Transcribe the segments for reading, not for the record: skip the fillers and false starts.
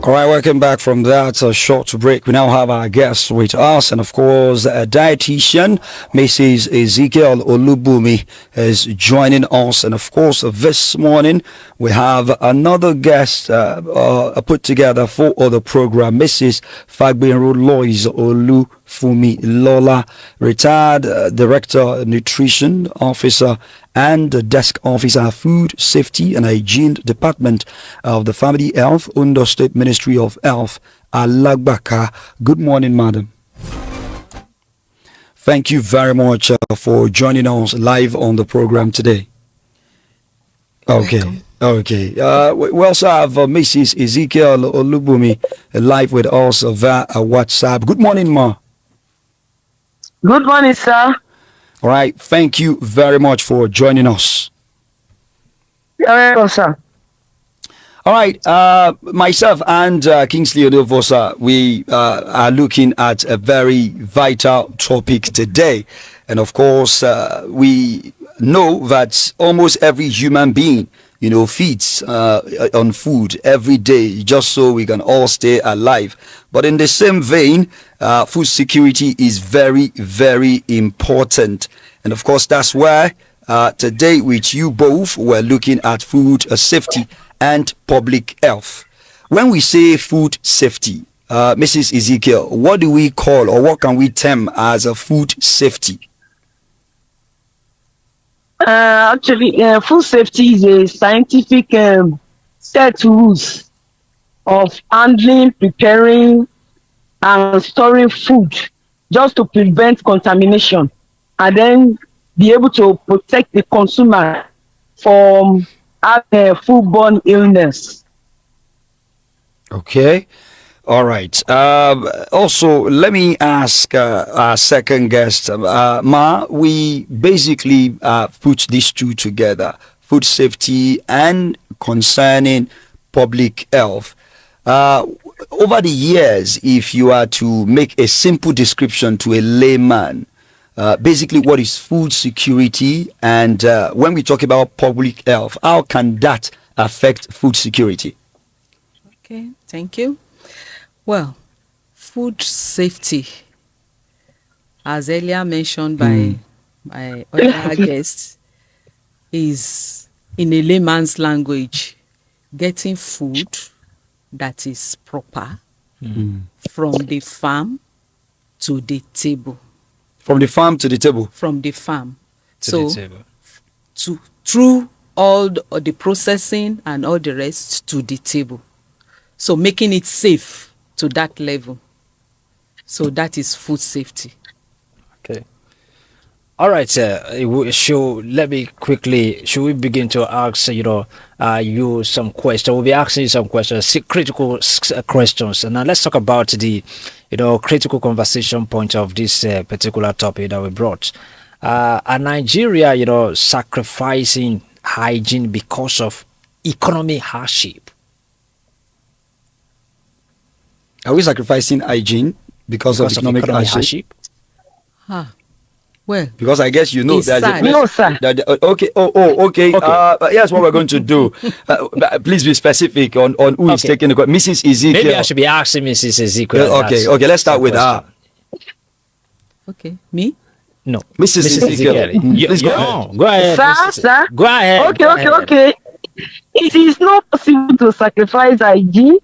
All right, welcome back from that short break. We now have our guests with us, and of course, a dietitian, Mrs. Ezekiel Olubumi, is joining us. And of course, this morning we have another guest put together for the program, Mrs. Fagbenro Lois Olufunmilola, retired Director, Nutrition Officer, and Desk Officer, Food Safety and Hygiene Department of the Family Health, Ondo State Ministry of Health, Alagbaka. Good morning, madam. Thank you very much for joining us live on the program today. Okay. We also have Mrs. Ezekiel Olubumi live with us via WhatsApp. Good morning, ma. Good morning, sir. All right. Thank you very much for joining us. You're welcome, sir. All right. Myself and Kingsley Odovosa, we are looking at a very vital topic today. And of course, we know that almost every human being, feeds on food every day just so we can all stay alive. But in the same vein, food security is very, very important. And of course, that's why today with you both, we're looking at food safety and public health. When we say food safety, Mrs. Ezekiel, what do we call or what can we term as a food safety? Actually, food safety is a scientific set rules of handling, preparing, and storing food just to prevent contamination and then be able to protect the consumer from foodborne illness. Okay. All right. Also, let me ask our second guest, Ma. We basically put these two together: food safety and concerning public health. Over the years, if you are to make a simple description to a layman, basically what is food security, and when we talk about public health, how can that affect food security? Okay, thank you. Well, food safety, as earlier mentioned by my other guests, is in a layman's language, getting food that is proper from the farm to the table. From the farm to the table? From the farm. To the table. Through all the processing and all the rest to the table. So making it safe to that level. So that is food safety. Okay. All right, sir. Let me quickly, should we begin to ask, you some questions? We'll be asking you some questions, critical questions. And now let's talk about the, critical conversation point of this particular topic that we brought. Are Nigeria, sacrificing hygiene because of economic hardship? Are we sacrificing hygiene because of economic hardship? Well, because I guess no, sir. Okay. Here's what we're going to do. Please be specific on who is taking the question. Mrs. Ezekiel. Maybe I should be asking Mrs. Ezekiel. Okay. Let's start with her. Okay, me? No, Mrs. Ezekiel. Please go ahead. Sir. Go ahead. Okay. It is not possible to sacrifice hygiene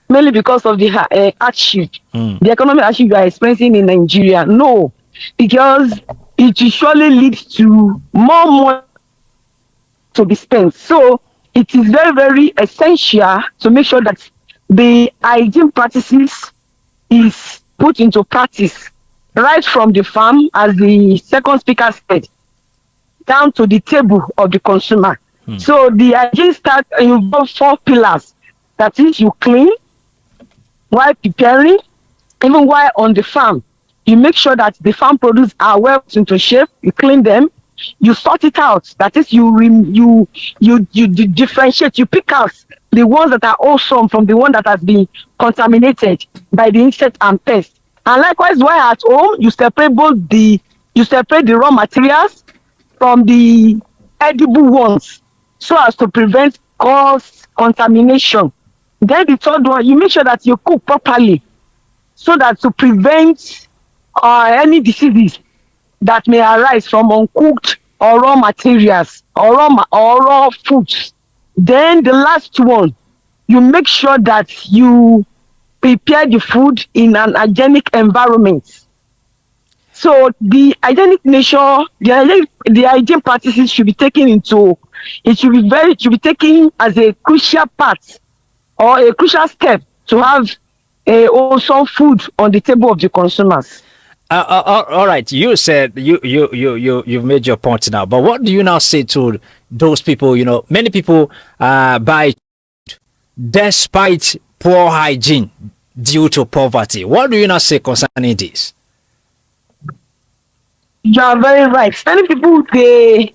mainly because of the hardship, the economic hardship you are experiencing in Nigeria. No, because it will surely lead to more money to be spent. So it is very, very essential to make sure that the hygiene practices is put into practice right from the farm, as the second speaker said, down to the table of the consumer. So the hygiene starts involve 4 pillars. That is, you clean while preparing, even while on the farm. You make sure that the farm produce are well into shape. You clean them. You sort it out. That is, you differentiate. You pick out the ones that are awesome from the one that has been contaminated by the insect and pest. And likewise, while at home, you separate the raw materials from the edible ones, so as to prevent cross contamination. Then the third one, you make sure that you cook properly so that to prevent any diseases that may arise from uncooked or raw materials or raw foods. Then the last one, you make sure that you prepare the food in an hygienic environment. So the hygienic nature, the hygiene practices should be taken into, it should be taken as a crucial part or a crucial step to have a wholesome food on the table of the consumers. All right, you said you've made your point now, but what do you now say to those people? You know, many people buy despite poor hygiene due to poverty. What do you now say concerning this? You are very right. Many people, they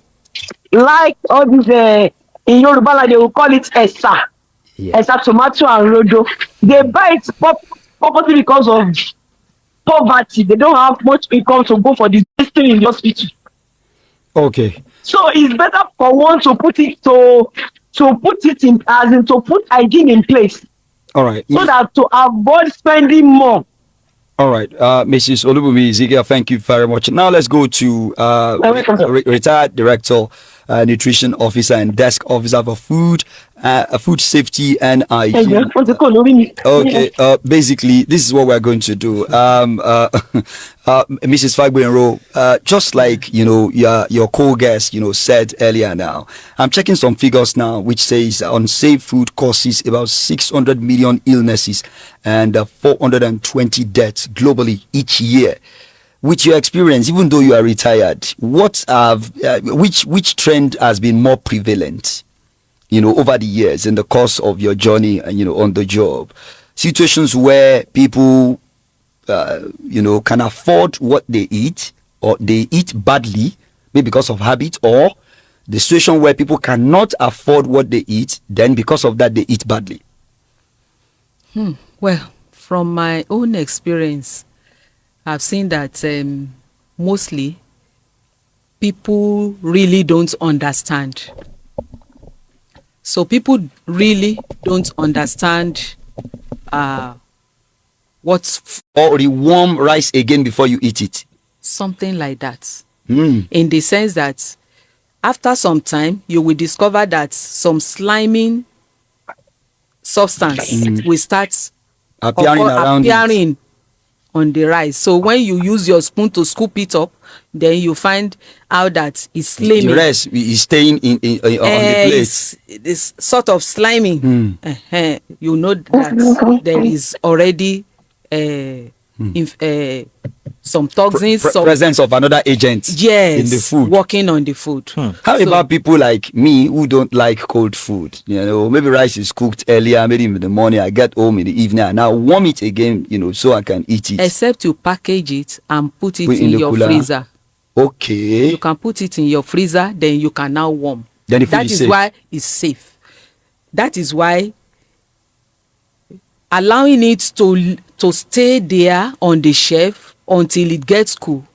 like all these in Yoruba, like they will call it esa, Yeah. esa tomato and rodo. They buy it purposely because of poverty. They don't have much income to go for this thing in the hospital. Okay. So it's better for one to put it in, as in to put hygiene in place, All right. so that to avoid spending more. All right, Mrs. Olubumi Ezekiel, thank you very much. Now let's go to retired director, nutrition officer, and desk officer for food safety and hygiene. Okay, basically, this is what we're going to do. Mrs. Fagbenro, just like your co-guest, said earlier. Now, I'm checking some figures now, which says unsafe food causes about 600 million illnesses and 420 deaths globally each year. With your experience, even though you are retired, which trend has been more prevalent, over the years in the course of your journey and on the job? Situations where people, can afford what they eat, or they eat badly, maybe because of habit, or the situation where people cannot afford what they eat, then because of that they eat badly. Well, from my own experience, I've seen that mostly people really don't understand. So people really don't understand what's Or rewarm rice again before you eat it. something like that. In the sense that after some time, you will discover that some sliming substance will start appearing on the rice. So when you use your spoon to scoop it up, then you find out that it's slimming. The rest is staying on the plate. It's sort of sliming. You know that there is already some toxins, some presence of another agent in the food, working on the food. How about people like me who don't like cold food? Maybe rice is cooked earlier, maybe in the morning, I get home in the evening and I warm it again, so I can eat it. Except you package it and put it in your freezer. Okay. You can put it in your freezer, then you can now warm. Then the food that is is safe. why it's safe. That is why allowing it to stay there on the shelf until it gets cool.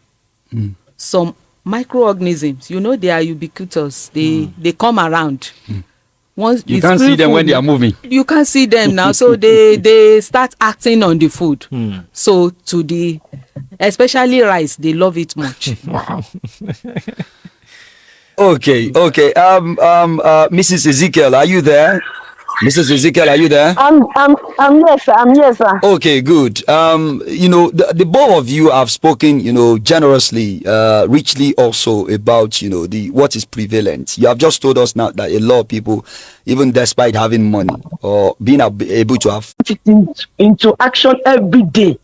Some microorganisms, they are ubiquitous. They come around. Once you can't see them when they are moving. You can't see them now, so they start acting on the food. So especially rice, they love it much. Okay. Mrs. Ezekiel, are you there? Mrs. Ezekiel, are you there? I'm yes, sir. Okay, good. The both of you have spoken, generously, richly also about, what is prevalent. You have just told us now that a lot of people, even despite having money or being able to have into action every day,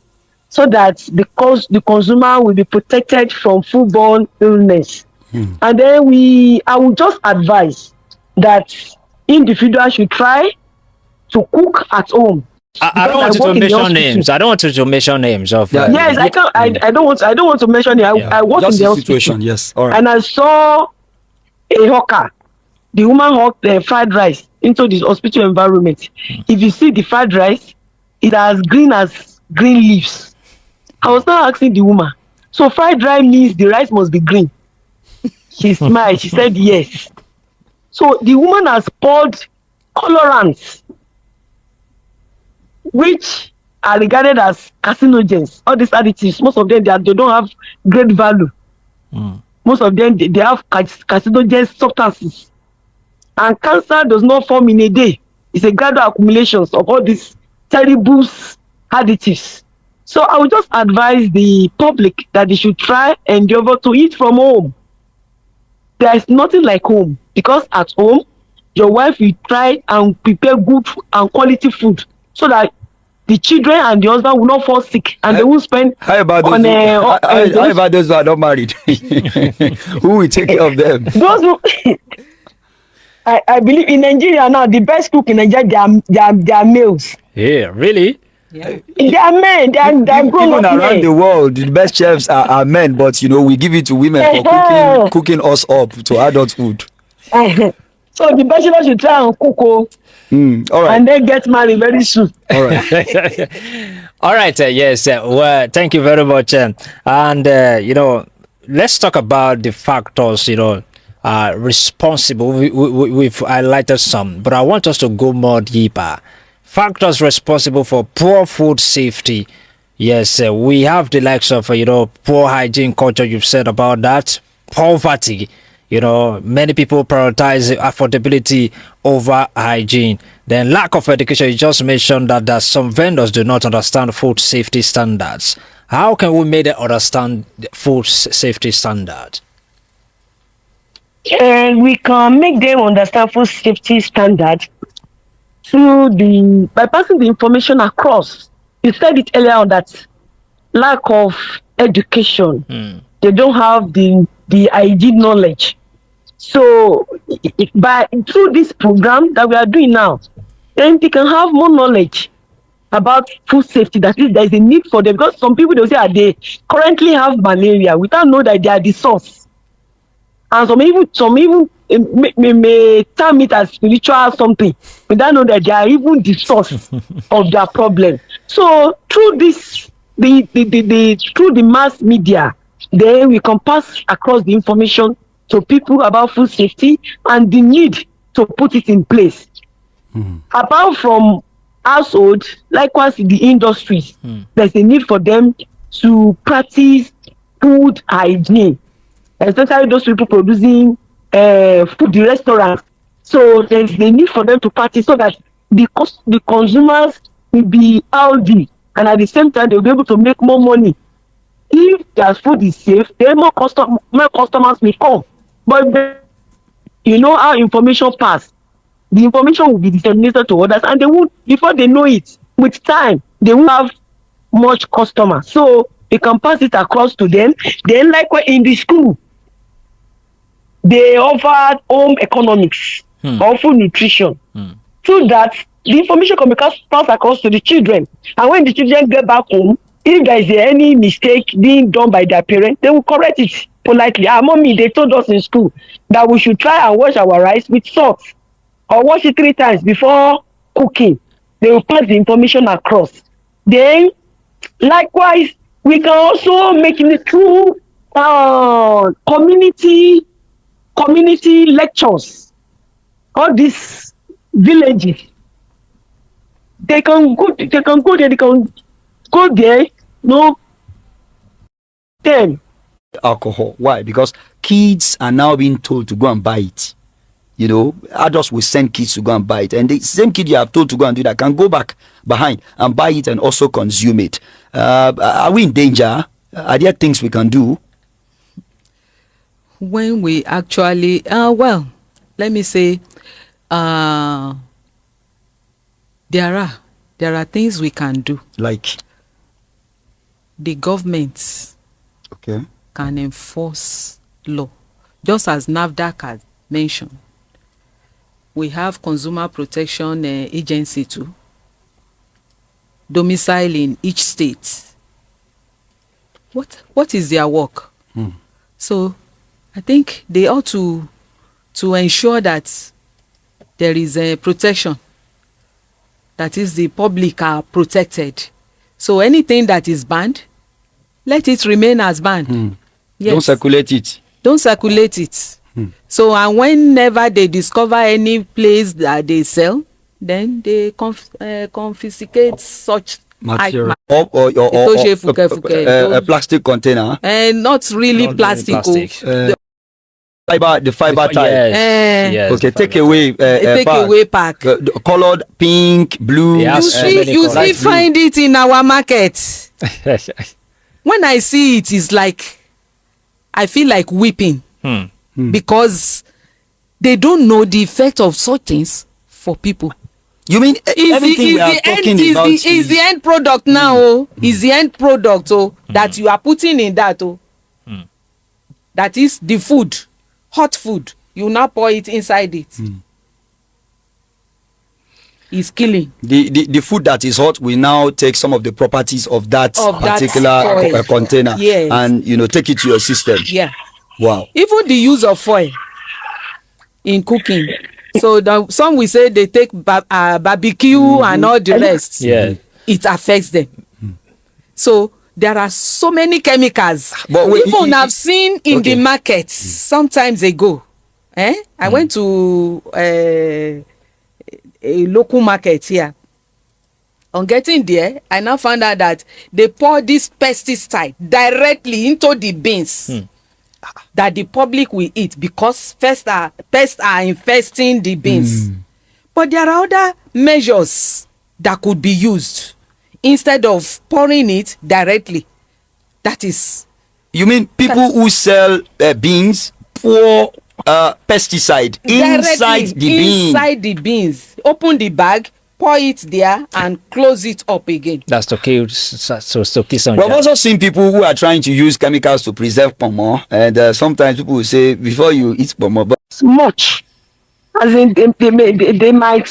so that the consumer will be protected from foodborne illness. And then I would just advise that individuals should try to cook at home. I don't want you to mention names. I don't want you to mention names of. Yes, I can't. I don't want to mention it. I work in the hospital. Situation. Yes, all right. And I saw a hawker. The woman hawked the fried rice into this hospital environment. If you see the fried rice, it as green leaves. I was now asking the woman, so fried rice means the rice must be green? She smiled. She said yes. So the woman has poured colorants which are regarded as carcinogens. All these additives, most of them they don't have great value. Most of them they have carcinogen substances. And cancer does not form in a day. It's a gradual accumulations of all these terrible additives. So I would just advise the public that they should try and endeavor to eat from home. There is nothing like home, because at home your wife will try and prepare good and quality food so that the children and the husband will not fall sick and they won't spend How about those? How about those who are not married? Who will take care of them? Those who I believe in Nigeria now, the best cook in Nigeria they are males. Yeah, really? Yeah. They are men. They are grown Even up around men. the world, the best chefs are men, but we give it to women for cooking us up to adulthood. So the bachelor should try and cook, All right. and then get married very soon. All right. All right. Yes. Well, thank you very much. And let's talk about the factors. Responsible. We've highlighted some, but I want us to go more deeper. Factors responsible for poor food safety. Yes, we have the likes of poor hygiene culture. You've said about that. Poverty. Many people prioritize affordability over hygiene. Then lack of education. You just mentioned that some vendors do not understand food safety standards. How can we make them understand food safety standards? And we can make them understand food safety standards by passing the information across. You said it earlier on that lack of education. They don't have the hygiene knowledge. So through this program that we are doing now, then they can have more knowledge about food safety. That is, there is a need for them, because some people they say they currently have malaria without know that they are the source. And some even may term it as spiritual something without know that they are even the source of their problem. So through this, through the mass media, then we can pass across the information to people about food safety and the need to put it in place. Apart from household, likewise in the industries, there's a need for them to practice food hygiene, especially those people producing food, the restaurants. So there's a need for them to practice so that the consumers will be healthy, and at the same time they'll be able to make more money. If their food is safe, then more customers will come. But you know how information pass. The information will be disseminated to others, and they won't, before they know it, with time, they won't have much customer. So they can pass it across to them. Then likewise in the school, they offer home economics or food nutrition. So that the information can be passed across to the children. And when the children get back home, if there is any mistake being done by their parents, they will correct it politely. Mommy, they told us in school that we should try and wash our rice with salt, or wash it 3 times before cooking. They will pass the information across. Then, likewise, we can also make it through community lectures. All these villages, they can go there, them. Alcohol. Why? Because kids are now being told to go and buy it. Adults will send kids to go and buy it, and the same kid you have told to go and do that can go back behind and buy it and also consume it. Are we in danger? Are there things we can do? When we actually, let me say, there are things we can do. Like? The government can enforce law, just as NAFDAC has mentioned. We have Consumer Protection Agency too, domicile in each state. What is their work? So I think they ought to ensure that there is a protection, that is, the public are protected. So anything that is banned, let it remain as banned. Yes. Don't circulate it. Don't circulate it. So, and whenever they discover any place that they sell, then they confiscate such material item. Tó ṣe fùkẹ̀fùkẹ̀, a plastic container, not really Not plastic. plastic. the fiber type. Yes. Okay, fiber take away Take away pack. colored pink, blue. Yes. You many see, you colours. still find it in our market. type. When I see it, it's like I feel like weeping because they don't know the effect of such things for people. You mean everything we are talking about is the end product now? Is the end product that you are putting in that? That is the food, hot food. You now pour it inside it. It's killing. the food that is hot will now take some of the properties of that particular foil. container, Yes. and take it to your system. Yeah. Wow. Even the use of foil in cooking. So some will say they take barbecue and all the rest. Yeah. It affects them. So there are so many chemicals. But wait, Even I've seen in the market sometimes ago. I went to a local market here. On getting there, I now found out that they pour this pesticide directly into the beans that the public will eat because pests are infesting the beans. But there are other measures that could be used instead of pouring it directly. That is. You mean people who sell beans pour pesticide inside the bean? Inside the beans. Open the bag, pour it there, and close it up again. That's to kill some. We've also seen people who are trying to use chemicals to preserve pomo, and sometimes people will say before you eat pomo, but Much. As in, they might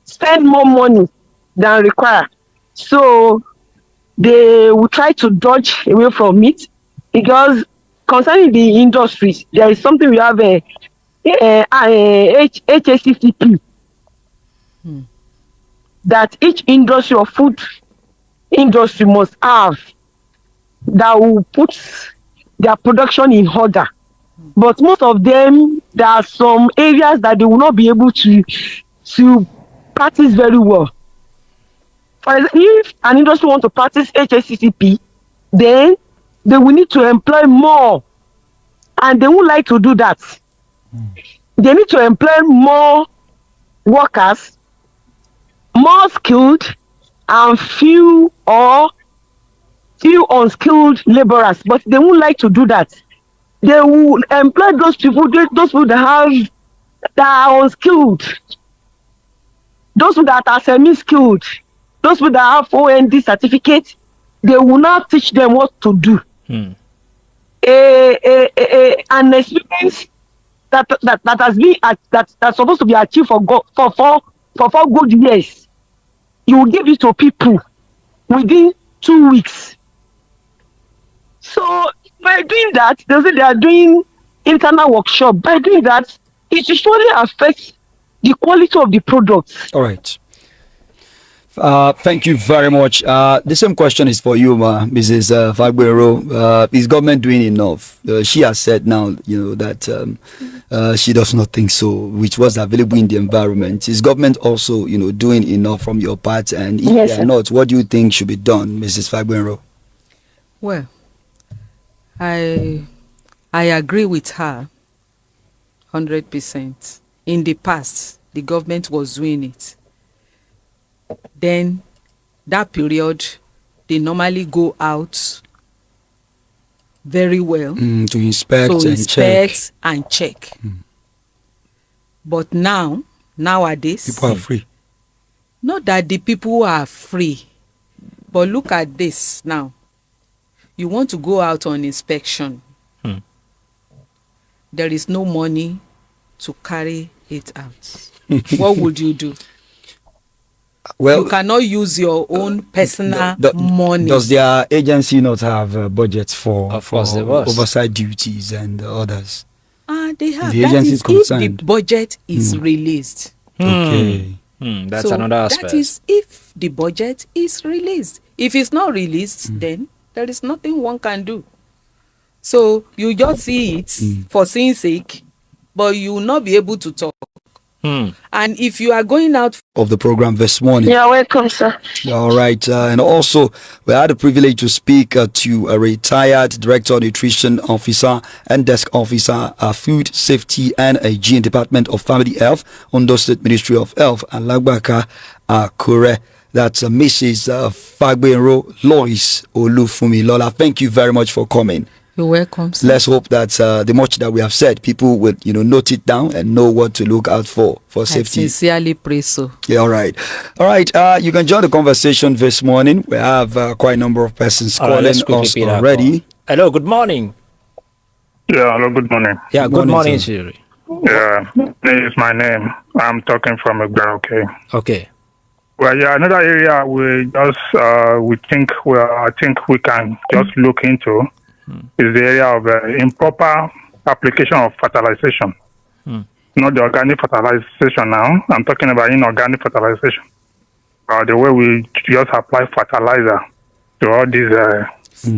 spend more money than required. So they will try to dodge away from it because concerning the industries, there is something we have HACCP that each industry or food industry must have that will put their production in order. But most of them, there are some areas that they will not be able to practice very well. For example, if an industry wants to practice HACCP, then they will need to employ more, and they would like to do that. They need to employ more workers, more skilled, and few unskilled laborers, but they won't like to do that. They will employ those people that are unskilled, those people that are semi-skilled, those people that have OND certificate. They will not teach them what to do. An experience that has been that's supposed to be achieved for 4 good years, you will give it to people within 2 weeks. So by doing that, they say they are doing internal workshop. By doing that, it usually affects the quality of the products. all right. Thank you very much. The same question is for you, Mrs. Fagbenro. Is government doing enough? She has said now, that she does not think so, which was available in the environment. Is government also, doing enough from your part? And if Yes, they are sir. not, what do you think should be done, Mrs. Fagbenro? Well, I agree with her 100%. In the past, the government was doing it. Then that period, they normally go out very well To inspect to and check. inspect and check. But nowadays, People are free. not that the people are free, but look at this now. You want to go out on inspection. There is no money to carry it out. What would you do? Well, You cannot use your own personal money. does their agency not have budgets for Of course they must. oversight duties and others? They have. The That agency is is if concerned. the budget is released. Okay. That's So another aspect. that is if the budget is released. If it's not released, then there is nothing one can do. So you just see it for seeing sake, but you will not be able to talk. And if you are going out of the program this morning. You're welcome, sir. All right. And also, we had the privilege to speak to a retired Director Nutrition Officer and Desk Officer, Food Safety and Hygiene Department of Family Health, Ondo State Ministry of Health, Alagbaka, Akure. That's Mrs. Fagbenro Lois Olufunmilola. Thank you very much for coming. you're welcome, sir. Let's hope that the much that we have said, people will, note it down and know what to look out for I safety. sincerely pray so. Yeah, all right. You can join the conversation this morning. We have quite a number of persons All right, calling let's quickly us pick that already. call. Hello, good morning. Yeah, hello, good morning. Yeah, good morning, sir. sir. Yeah, is my name. I'm talking from Akure, okay. Okay. Well, yeah, another area we just I think we can just look into is the area of improper application of fertilization. Not the organic fertilization now. I'm talking about inorganic fertilization. The way we just apply fertilizer to all these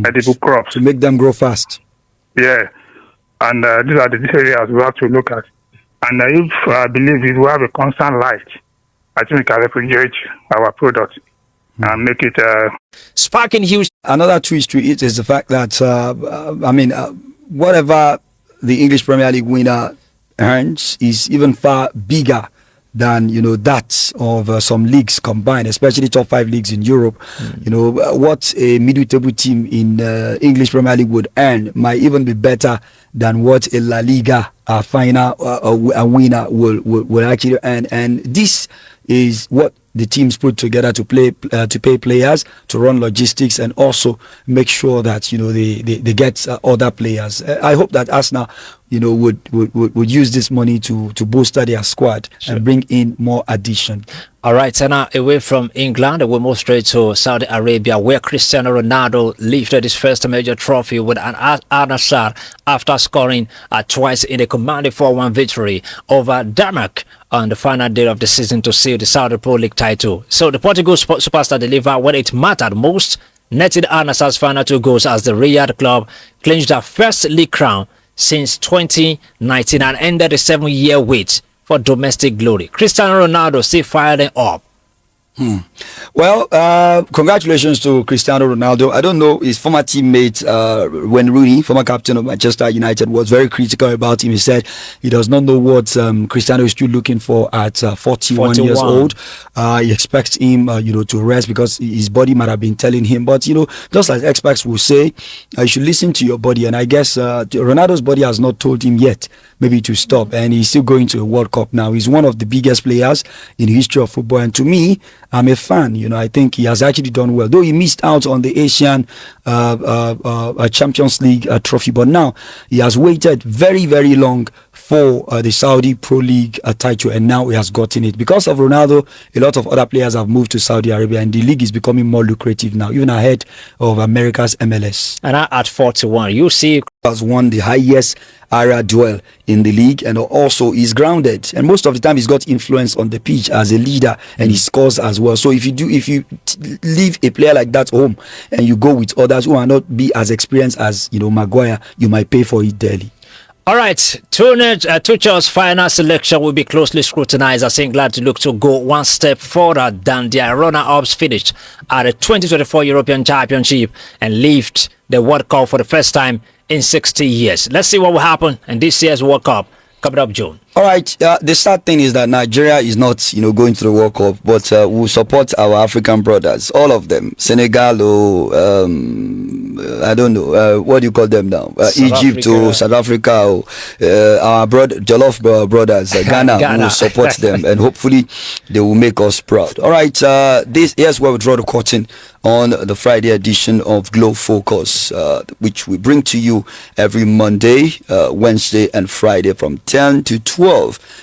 edible crops. To make them grow fast. Yeah, and these are the areas we have to look at. And if I believe if we have a constant light, I think we can refrigerate our product and make it. Sparking Hughes. Another twist to it is the fact that, whatever the English Premier League winner earns is even far bigger than that of some leagues combined, especially top 5 leagues in Europe. What a middle table team in English Premier League would earn might even be better than what a La Liga final a winner will actually earn. And this is what the teams put together to pay players, to run logistics, and also make sure that they get other players. I hope that Arsenal would use this money to bolster their squad and bring in more addition. All right, so now away from England, we move straight to Saudi Arabia, where Cristiano Ronaldo lifted his first major trophy with an Al Nassr after scoring twice in a commanding 4-1 victory over Denmark on the final day of the season to seal the Saudi Pro League title. So the Portugal superstar delivered when it mattered most, netted Al Nassr's final 2 goals as the Riyadh club clinched their first league crown since 2019 and ended a 7-year wait for domestic glory. Cristiano Ronaldo still firing up. Well, congratulations to Cristiano Ronaldo. I don't know, his former teammate Wayne Rooney, former captain of Manchester United, was very critical about him. He said he does not know what Cristiano is still looking for at 41 years old. He expects him, to rest because his body might have been telling him. But, just like experts will say, you should listen to your body. And I guess Ronaldo's body has not told him yet maybe to stop. And he's still going to a World Cup now. He's one of the biggest players in the history of football. And to me, I'm a fan. I think he has actually done well, though he missed out on the Asian Champions League trophy. But now he has waited very, very long for the Saudi Pro League title, and now he has gotten it. Because of Ronaldo, a lot of other players have moved to Saudi Arabia, and the league is becoming more lucrative now, even ahead of America's MLS. And at 41, you see, has won the highest area duel in the league, and also he's grounded, and most of the time he's got influence on the pitch as a leader, and he scores as well. So if you leave a player like that home and you go with others who are not be as experienced as Maguire, you might pay for it dearly. all right, Tuchel's final selection will be closely scrutinized as England look to go one step further than their runner-ups finished at the 2024 European Championship and lift the World Cup for the first time in 60 years. Let's see what will happen in this year's World Cup coming up June. All right. The sad thing is that Nigeria is not, going to the World Cup, but we'll support our African brothers, all of them. Senegal, I don't know, what do you call them now? Egypt, South Africa, our Jollof brothers, Ghana, will support them, and hopefully they will make us proud. All right. Here's where we draw the curtain on the Friday edition of Glow Focus, which we bring to you every Monday, Wednesday, and Friday from 10 to 12.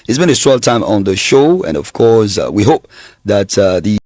It's been a swell time on the show, and of course, we hope that the